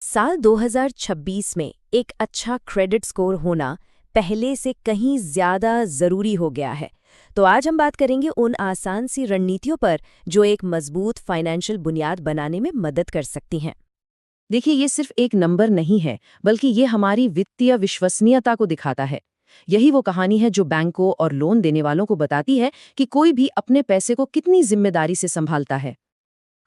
साल 2026 में एक अच्छा क्रेडिट स्कोर होना पहले से कहीं ज़्यादा ज़रूरी हो गया है। तो आज हम बात करेंगे उन आसान सी रणनीतियों पर जो एक मजबूत फाइनेंशियल बुनियाद बनाने में मदद कर सकती हैं। देखिए, ये सिर्फ एक नंबर नहीं है, बल्कि ये हमारी वित्तीय विश्वसनीयता को दिखाता है। यही वो कहानी है जो बैंकों और लोन देने वालों को बताती है कि कोई भी अपने पैसे को कितनी जिम्मेदारी से संभालता है।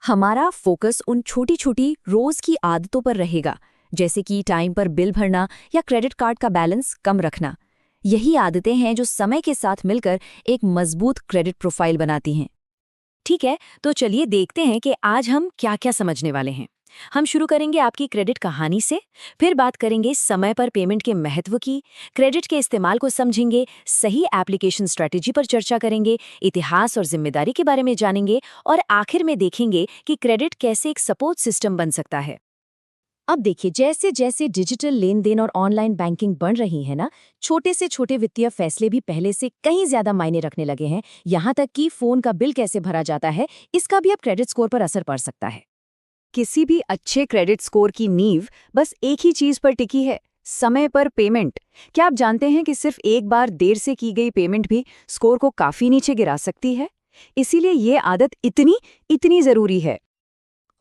हमारा फोकस उन छोटी छोटी रोज़ की आदतों पर रहेगा, जैसे कि टाइम पर बिल भरना या क्रेडिट कार्ड का बैलेंस कम रखना। यही आदतें हैं जो समय के साथ मिलकर एक मजबूत क्रेडिट प्रोफाइल बनाती हैं। ठीक है, तो चलिए देखते हैं कि आज हम क्या क्या समझने वाले हैं। हम शुरू करेंगे आपकी क्रेडिट कहानी से, फिर बात करेंगे समय पर पेमेंट के महत्व की, क्रेडिट के इस्तेमाल को समझेंगे, सही एप्लीकेशन स्ट्रैटेजी पर चर्चा करेंगे, इतिहास और जिम्मेदारी के बारे में जानेंगे और आखिर में देखेंगे कि क्रेडिट कैसे एक सपोर्ट सिस्टम बन सकता है। अब देखिए, जैसे जैसे डिजिटल लेन देन और ऑनलाइन बैंकिंग बढ़ रही है ना, छोटे से छोटे वित्तीय फैसले भी पहले से कहीं ज्यादा मायने रखने लगे हैं। यहाँ तक कि फोन का बिल कैसे भरा जाता है, इसका भी अब क्रेडिट स्कोर पर असर पड़ सकता है। किसी भी अच्छे क्रेडिट स्कोर की नींव बस एक ही चीज पर टिकी है, समय पर पेमेंट। क्या आप जानते हैं कि सिर्फ एक बार देर से की गई पेमेंट भी स्कोर को काफी नीचे गिरा सकती है? इसीलिए ये आदत इतनी इतनी जरूरी है।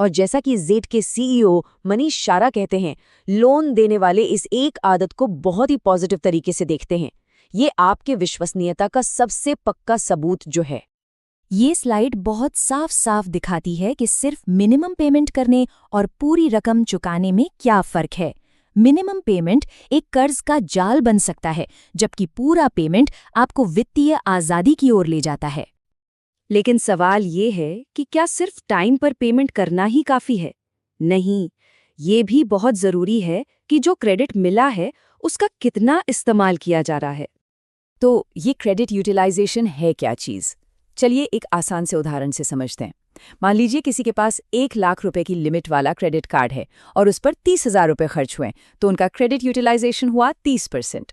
और जैसा कि जेड के सीईओ मनीष शारा कहते हैं, लोन देने वाले इस एक आदत को बहुत ही पॉजिटिव तरीके से देखते हैं। ये आपके विश्वसनीयता का सबसे पक्का सबूत जो है। ये स्लाइड बहुत साफ साफ दिखाती है कि सिर्फ मिनिमम पेमेंट करने और पूरी रकम चुकाने में क्या फर्क है। मिनिमम पेमेंट एक कर्ज का जाल बन सकता है, जबकि पूरा पेमेंट आपको वित्तीय आजादी की ओर ले जाता है। लेकिन सवाल ये है कि क्या सिर्फ टाइम पर पेमेंट करना ही काफी है? नहीं, ये भी बहुत जरूरी है कि जो क्रेडिट मिला है उसका कितना इस्तेमाल किया जा रहा है। तो ये क्रेडिट यूटिलाइजेशन है क्या चीज? चलिए एक आसान से उदाहरण से समझते हैं। मान लीजिए किसी के पास 1 लाख रुपए की लिमिट वाला क्रेडिट कार्ड है और उस पर 30,000 रुपए खर्च हुए, तो उनका क्रेडिट यूटिलाइजेशन हुआ 30%।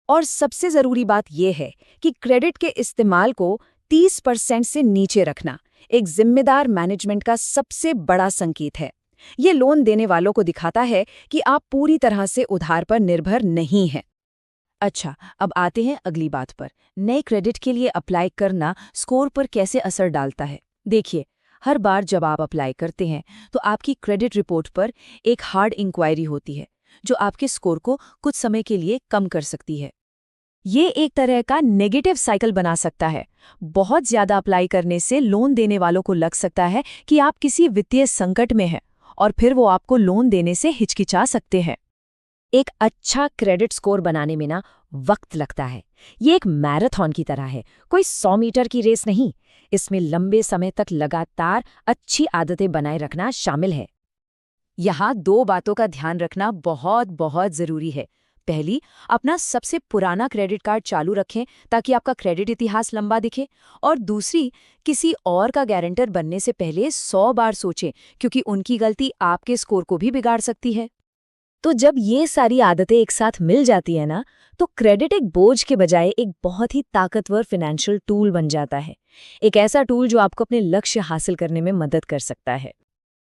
और सबसे जरूरी बात यह है कि क्रेडिट के इस्तेमाल को 30% से नीचे रखना एक जिम्मेदार मैनेजमेंट का सबसे बड़ा संकेत है। ये लोन देने वालों को दिखाता है कि आप पूरी तरह से उधार पर निर्भर नहीं हैं। अच्छा, अब आते हैं अगली बात पर। नए क्रेडिट के लिए अप्लाई करना स्कोर पर कैसे असर डालता है? देखिए, हर बार जब आप अप्लाई करते हैं तो आपकी क्रेडिट रिपोर्ट पर एक हार्ड इंक्वायरी होती है, जो आपके स्कोर को कुछ समय के लिए कम कर सकती है। ये एक तरह का नेगेटिव साइकिल बना सकता है। बहुत ज्यादा अप्लाई करने से लोन देने वालों को लग सकता है कि आप किसी वित्तीय संकट में हैं और फिर वो आपको लोन देने से हिचकिचा सकते हैं। एक अच्छा क्रेडिट स्कोर बनाने में ना वक्त लगता है। ये एक मैराथन की तरह है, कोई 100 मीटर की रेस नहीं। इसमें लंबे समय तक लगातार अच्छी आदतें बनाए रखना शामिल है। यहाँ 2 बातों का ध्यान रखना बहुत बहुत जरूरी है। पहली, अपना सबसे पुराना क्रेडिट कार्ड चालू रखें ताकि आपका क्रेडिट इतिहास लंबा दिखे। और दूसरी, किसी और का गारंटर बनने से पहले 100 बार सोचें, क्योंकि उनकी गलती आपके स्कोर को भी बिगाड़ सकती है। तो जब ये सारी आदतें एक साथ मिल जाती है ना, तो क्रेडिट एक बोझ के बजाय एक बहुत ही ताकतवर फाइनेंशियल टूल बन जाता है। एक ऐसा टूल जो आपको अपने लक्ष्य हासिल करने में मदद कर सकता है।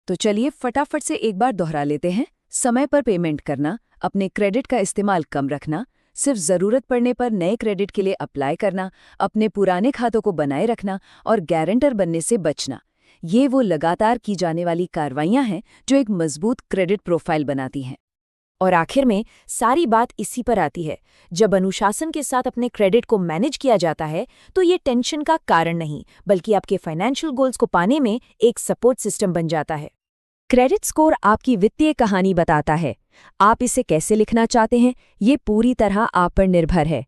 तो चलिए फटाफट से एक बार दोहरा लेते हैं। समय पर पेमेंट करना, अपने क्रेडिट का इस्तेमाल कम रखना, सिर्फ जरूरत पड़ने पर नए क्रेडिट के लिए अप्लाई करना, अपने पुराने खातों को बनाए रखना और गारंटर बनने से बचना। ये वो लगातार की जाने वाली कार्रवाइयां हैं जो एक मजबूत क्रेडिट प्रोफाइल बनाती हैं। और आखिर में सारी बात इसी पर आती है, जब अनुशासन के साथ अपने क्रेडिट को मैनेज किया जाता है तो ये टेंशन का कारण नहीं, बल्कि आपके फाइनेंशियल गोल्स को पाने में एक सपोर्ट सिस्टम बन जाता है। क्रेडिट स्कोर आपकी वित्तीय कहानी बताता है। आप इसे कैसे लिखना चाहते हैं, ये पूरी तरह आप पर निर्भर है।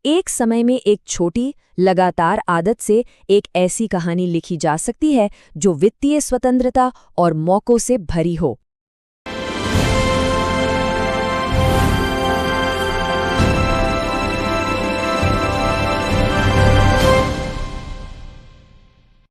एक समय में एक छोटी लगातार आदत से एक ऐसी कहानी लिखी जा सकती है जो वित्तीय स्वतंत्रता और मौकों से भरी हो।